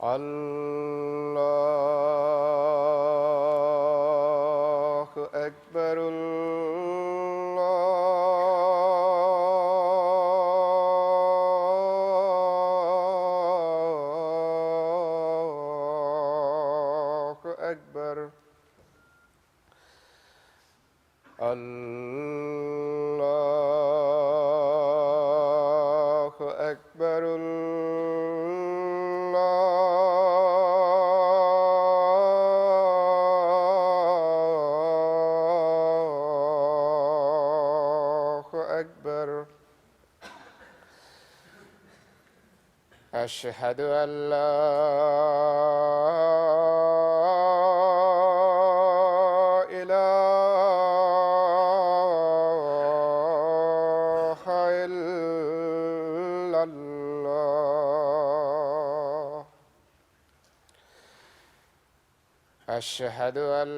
الله أكبر. الله أكبر. الله أكبر. الله أكبر. أشهد أن لا إله إلا الله. أشهد أن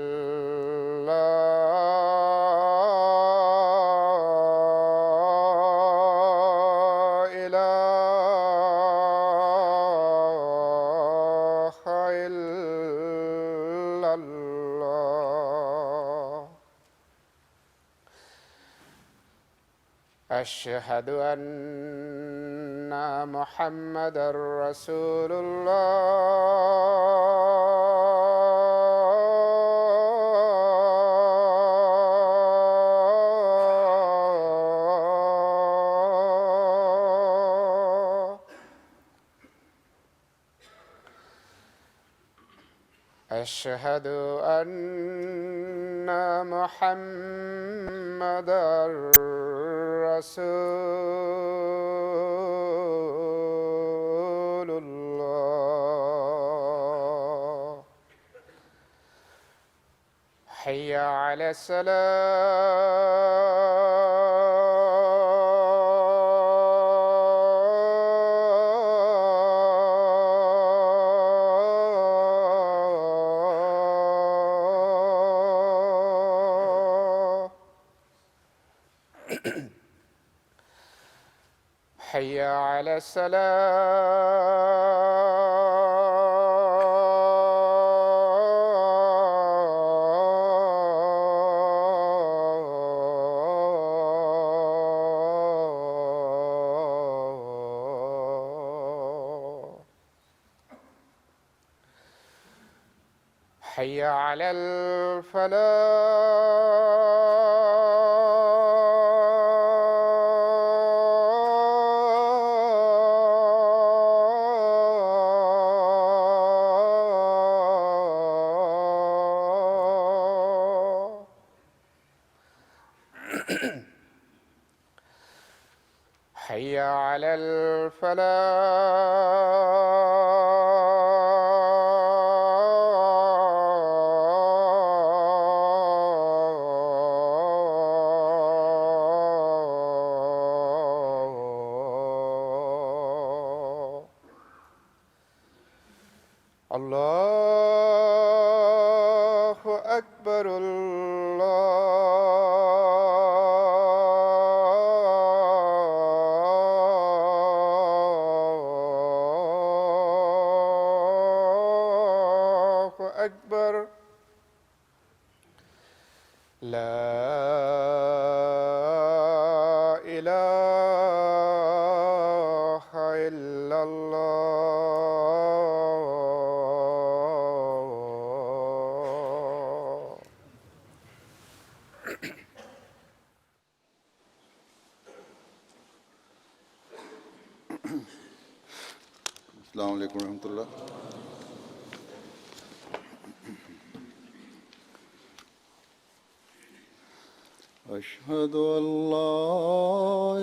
لا إله إلا الله. أشهد أن محمدًا رسول الله. أشهد أن محمدًا رسول الله. حي على الصلاة. حي على الصلاة. حي على الفلاح. حي على الفلاح. الله أكبر. الله أكبر. لا إله إلا الله. السلام عليكم ورحمة الله. أشهد أن لا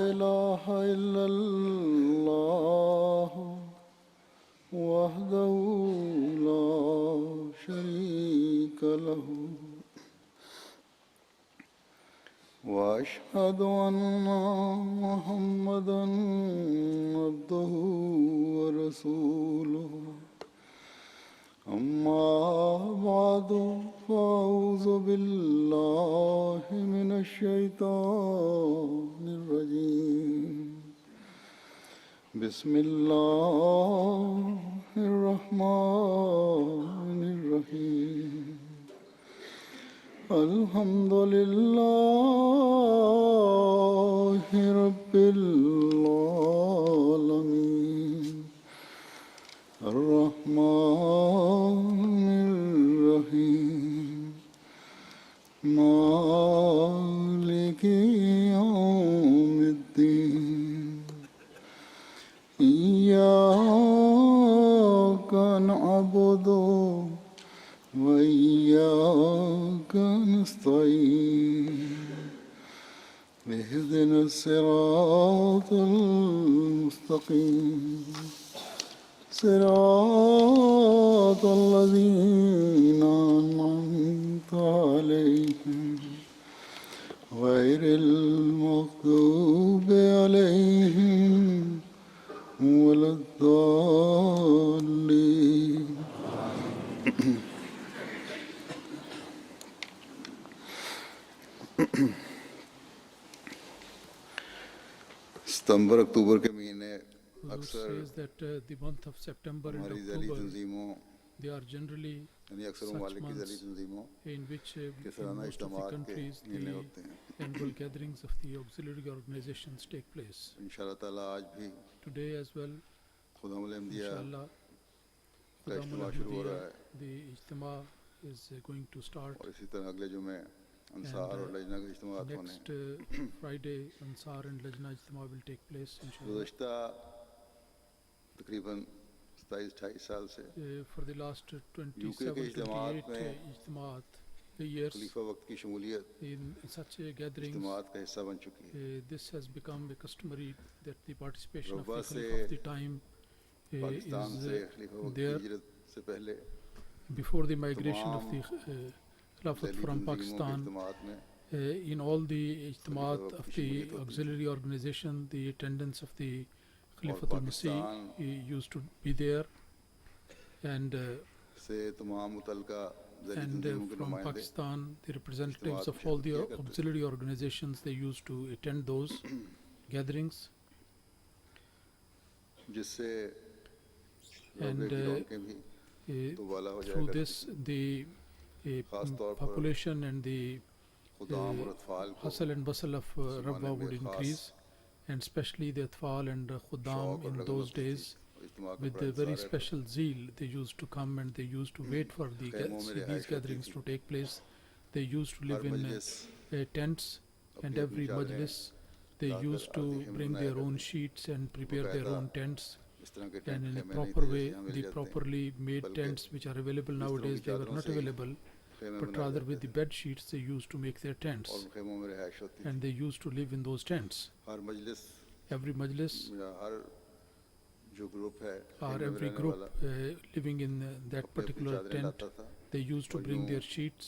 إله إلا الله وحده لا شريك له وأشهد أن محمدًا عبده ورسوله. أما بعد فأعوذ بالله من الشيطان الرجيم. بسم الله الرحمن الرحيم الحمد لله رب العالمين الرحمن الرحيم مالك يوم الدين إياك نعبد وإياك نستعين اهدنا الصراط المستقيم صراط الذين أنعمت عليهم غير المغضوب عليهم ولا الضالين सितंबर अक्टूबर के महीने Huzur अक्सर says that the month of September and हमारी ज़ैली October, तंजीमों they are generally यानी अक्सर such ममालिक की ज़ैली months तंजीमों in which के in सालाना most of the इज्तिमात के countries महीने the होते हैं annual gatherings of the auxiliary organizations take place. इंशाअल्लाह ताला आज भी Today as well, खुदामुल Ahmadiyya inshallah, का Khudam इज्तिमा शुरू हो रहा al-Ahmadiyya, है the ijtima is going to start. और इसी तरह अगले जुमे अंसार और लजना के इज्तिमात होने Next Friday, Ansar and Lajna ijtima will take place, inshallah. गुज़श्ता तकरीबन 27-28 साल से For the last यूके के 27, इज्तिमात 28 में ijtimaat, years खलीफा वक्त की शमूलियत in such gatherings, इज्तिमात का हिस्सा बन चुकी है this has become a customary that the participation of the रब्बा Khalifa से of the time पाकिस्तान से is खलीफा वक्त की there हिजरत से पहले before the migration of the Khilafat ज़ैली from तंजीमों के Pakistan. इज्तिमात में In all the ijtimaat Khalifa of की the शमूलियत होती auxiliary organization, the attendance of the और Khalifatul Masih Pakistan used to be there, and से तमाम मुतलका ज़ैली तंजीमों के from नुमाइंदे Pakistan, the representatives इज्तिमात of में all शिरकत the किया करते थे। auxiliary organizations, they used to attend those gatherings. जिससे And, रोज़े की रौनकें भी दोबाला हो जाया Through करती this, the खास तौर पर population and the खुदाम और अतफाल को hustle and bustle of ज़माने Rabba में would खास increase, and especially the Atfal and शौक Khuddam और in लगन those होती थी days, और इज्तिमा का with बड़ा a very इंतज़ार रहता special zeal, they used to come and they used to wait for the खैमों में these रिहाइश होती gatherings थी। to take place. They used to her live in Majlis tents, and अपनी every अपनी चादरें majlis they locker used to आदि खेमे bring बनाया their own करते sheets and prepare their बाकायदा own tents. इस तरह के And टेंट in a खेमे नहीं proper थे way, जैसे यहाँ मिल the जाते हैं properly made बल्कि tents which are available बिस्तरों की nowadays, they were चादरों not से ही available, खेमे but बनाए rather जाते with the थे bed sheets they used to make their और tents, उन खेमों में रिहाइश होती थी and they used to live in those tents. Her Majlis Every majlis या हर जो ग्रुप है or खेमे में every रहने group वाला living in that अपनी अपनी particular चादरें tent, लाता था they used to और bring यूं their sheets,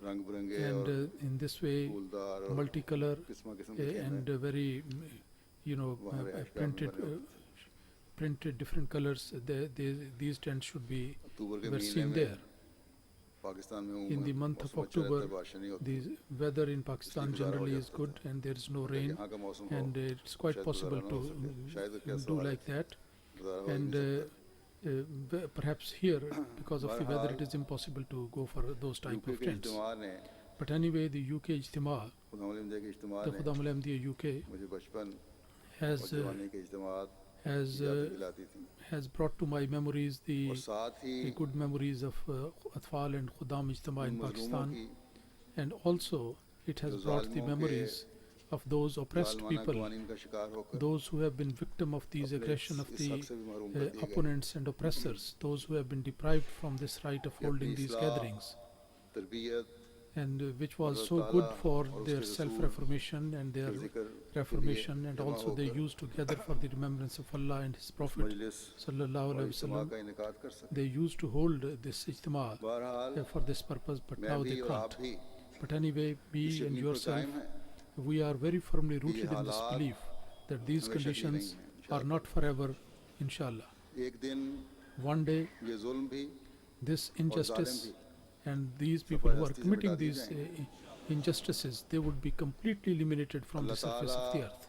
रंग बिरंगे and और in this way, फूलदार और multicolor किस्म किस्म के खेमे and very, वहाँ रिहाइशगाह में printed, बने होते printed different colors. These tents should be अक्टूबर के were महीने seen में there. पाकिस्तान में In the उमूमन month of मौसम अच्छा रहता October, है बारिश नहीं होती the weather in Pakistan गुजारा हो generally is जाता good and there is no जब rain, यहाँ का मौसम हो and it's quite शायद possible गुजारा ना to हो सके शायद क्या do सवाल है like that. गुजारा हो ही And नहीं सकता perhaps here, because of the weather, बहरहाल, it is impossible to go for those type UK of के tents. इज्तिमा ने But anyway, the UK Ijtima, खुदाम के इज्तिमा the ने Khudam al-Ahmadiyya UK, मुझे बचपन और has जवानी के इज्तिमात has की यादें uh, दिलाती थी has brought to my memories और the साथ ही good memories of Atfal and Khudam Ijtima उन in मजलूमों Pakistan, की and also it has जो brought the जालिमों के memories of those oppressed जालमाना people, कवानीन का शिकार होकर those who have been victim of these अपने aggression of इस the हक से भी महरूम कर दिए गए opponents and oppressors, those who have been deprived from this right of कि अपनी holding these इस्लाह, gatherings, तरबियत and which was हज़रत so ताला good for और their उसके रसूल self-reformation and their के जिक्र के लिए reformation, and जमा also they होकर used to gather for the remembrance of Allah and His Prophet Majlis sallallahu और alaihi इज्तिमा wasallam. का इनकाद कर सके They used to hold this ijtima बहरहाल for this purpose, but मैं now भी they और आप can't. भी But anyway, इस me and यकीन पर yourself, कायम हैं we are very firmly rooted in this हालात belief that these हमेशा के लिए conditions नहीं हैं, are not forever, inshallah. एक दिन One day, ये जुल्म भी this और जालिम injustice भी and these people who are ज़बरदस्ती से committing मिटा दिए these जाएंगे injustices, they would be completely eliminated from the Allah surface of the ताला earth.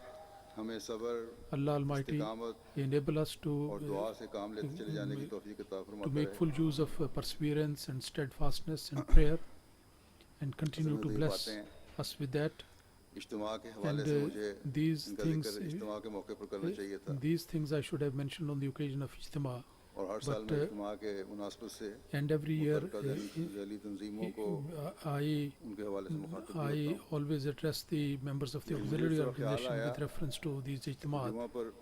हमें सब्र, Allah Almighty इस्तिकामत enable us और to दुआ से काम लेते चले जाने की तौफीक अता to फरमाता make रहे। full use of perseverance and steadfastness and prayer, and continue to असल में bless बातें us with that. इज्तिमा के And हवाले से मुझे these इनका things, जिक्र इज्तिमा के मौके पर करना चाहिए था these things I should have mentioned on the occasion of Ijtima. और हर साल but, में इज्तिमा के मुनासबत से And every year जैली तंजीमों को I उनके हवाले से मुखातिब I होता हूँ। always address the members of the मुझे auxiliary इस तरह ख्याल organization आया with reference to these ijtimaat. जुमा पर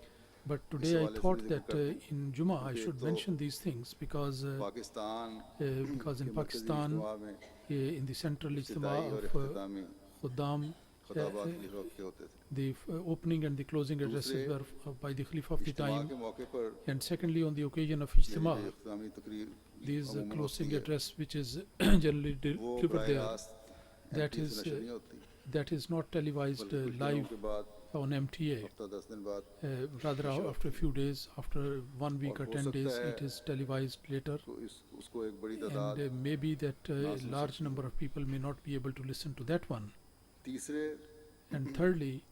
But today I हवाले से thought भी that जिक्र कर दूं in Juma I क्योंकि should तो mention these things because Pakistan because in के मरकज़ी Pakistan इज्तिमा में in the central ijtima इब्तिदाई और of इख्तितामी Khuddam, खिताबात खलीफा के होते थे। the opening and the closing addresses दूसरे were by the Khalifa of the इज्तिमा time. के मौके पर And secondly, on the occasion of यही Ijtima, जो इख्तितामी तकरीर this अमूमन closing होती है, address which is generally वो delivered बराह there, रास्त that MTA is से नशर नहीं होती, that is not televised बल्कि कुछ दिनों live के बाद on MTA. हफ्ता 10 दिन बाद Rather, after a few days, after 1 week और or हो 10 days, सकता है it is televised later. तो उसको एक बड़ी तादाद And maybe that ना a सुन large सकती number of people may not be able to listen to that one. तीसरे And thirdly,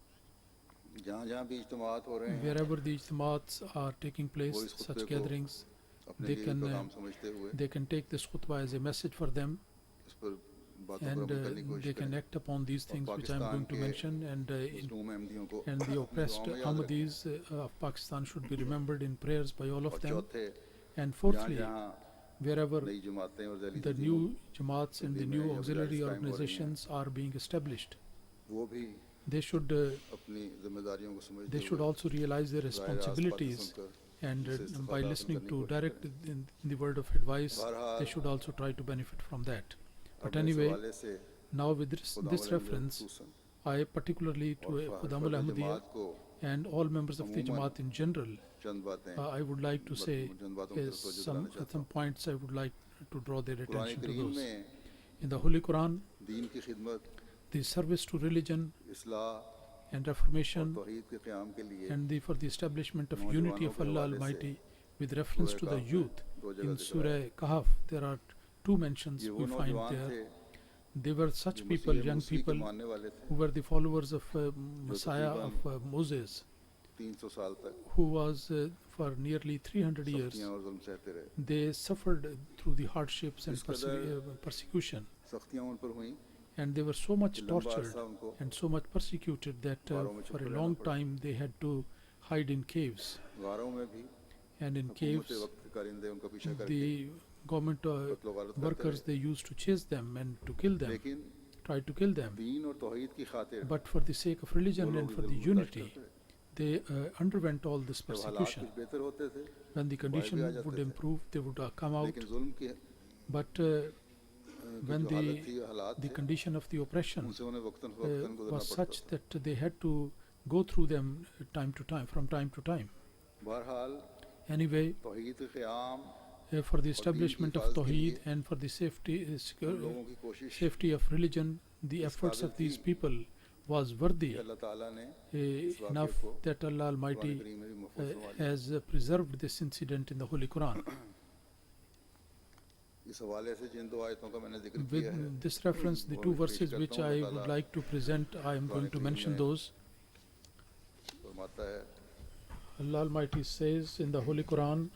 जहाँ जहाँ भी इज्तिमात हो रहे हैं wherever the ijtimaats are taking place, वो इस such खुतबे को gatherings, अपने they लिए can, पैगाम समझते हुए they can take this khutbah as a message for them, इस पर बातों पर and अमल करने की they कोशिश can करें act upon these और things which I am Pakistan going to के mention, मजलूम अहमदियों को and the अपनी oppressed दुआओं में याद रखें। Ahmadis of Pakistan should be remembered in prayers by all और of them. चौथे And जहाँ fourthly, जहाँ wherever नई जमातें और ज़ैली the तंजीमों new jamaats and the तंजीमें new या auxiliary मदारिस कायम हो रही हैं, organizations are being established, वो भी they should अपनी जिम्मेदारियों को समझते they should हुए also realize their राह रास्त बातें responsibilities, सुनकर and उनसे by इस्तिफादा हासिल listening करने की to कोशिश direct करें। in the word of advice, बहरहाल they should also try to benefit from that. But अब इस anyway, हवाले से now with this खुदावंद reference, खुसूसन I particularly to और Khudamul फर्द Ahmadiyya जमात को and all members of the अमूमन Jamaat in general, चंद बातें I would like to say चंद बातों की तरफ तवज्जो दिलाना चाहता some हूँ। points I would like to draw their Quran attention to Karim those. में In the Holy Quran, दीन की खिदमत, the service to religion इस्लाह and और reformation तौहीद के क़याम के लिए and for the establishment of नौजवानों unity of के Allah हवाले से Almighty with reference to सूरह the कहफ में youth. दो जगह In जिक्र Surah है। Kahf, there are two mentions ये वो we find नौजवान there. थे They were such जो people, मसीह young मसीह के people, मानने वाले थे who were the followers of Messiah of तकरीबन Moses, 300 साल तक who was for nearly 300 years. सख्तियां और जुल्म सहते रहे। They suffered through the hardships and इस कदर persecution, सख्तियां उन पर हुई and they were so much कि लंबा tortured अरसा उनको and so much persecuted that गारों में for a छुपे long रहना पड़ा। time they had to hide in caves. गारों में भी And in हुकूमत caves, वक्त के कारिंदे उनका पीछा करके the government कत्ल व गारत करते workers, रहे। they used to chase them and to kill them, लेकिन try to kill them. दीन और तौहीद की खातिर But for the sake of religion वो and लोग for जुल्म the बर्दाश्त unity, करते रहे। they underwent all this जब हालात persecution. कुछ बेहतर होते थे When the condition आ जाते would थे। improve, they would come out. लेकिन जुल्म की But की when जो हालत थी हालात the थे condition of the oppression उनसे उन्हें वक्तन फवक्तन गुजरना was पड़ता such था। that they had to go through them time to time, from time to time. बहरहाल Anyway, तौहीद के क़याम for the establishment of हिफाज़त के Tawheed लिए and for the उन लोगों की कोशिश safety of religion, the इस efforts of काबिल these थी people was worthy कि अल्लाह ताला ने इस वाक़े enough को that Allah कुरान Almighty करीम में भी महफूज़ फरमा लिया। has preserved this incident in the Holy Quran. इस हवाले से जिन दो आयतों का मैंने जिक्र With किया है this reference, the वो two मैं पेश verses करता which हूँ। I अल्लाह would ताला like to present, I am going to Quran mention करीम में those. फरमाता है Allah Almighty says in the Holy Quran,